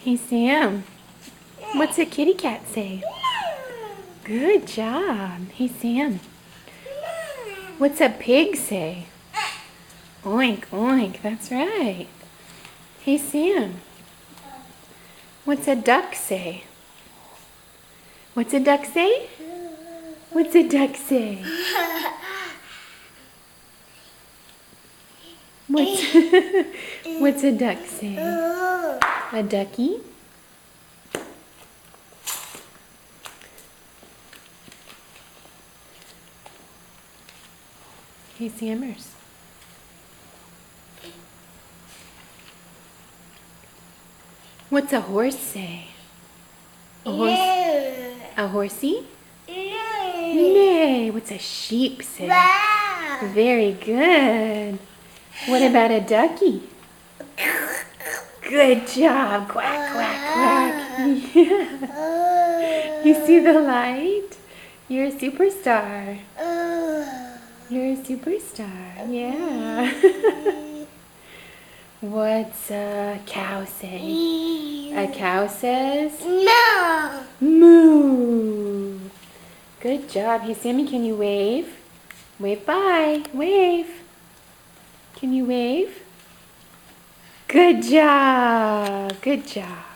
Hey Sam, what's a kitty cat say? Good job. Hey Sam, what's a pig say? Oink, oink, that's right. Hey Sam, what's a duck say? What's a duck say? What's a duck say? What's, what's a duck say? A ducky? Hey Sammers. What's a horse say? A horse? A horsey? Nay. What's a sheep say? Very good. What about a ducky? Good job. Quack, quack, quack. Yeah. You see the light? You're a superstar. You're a superstar. Yeah. What's a cow say? A cow says? No. Moo. Good job. Hey, Sammy, can you wave? Wave bye. Wave. Can you wave? Good job. Good job.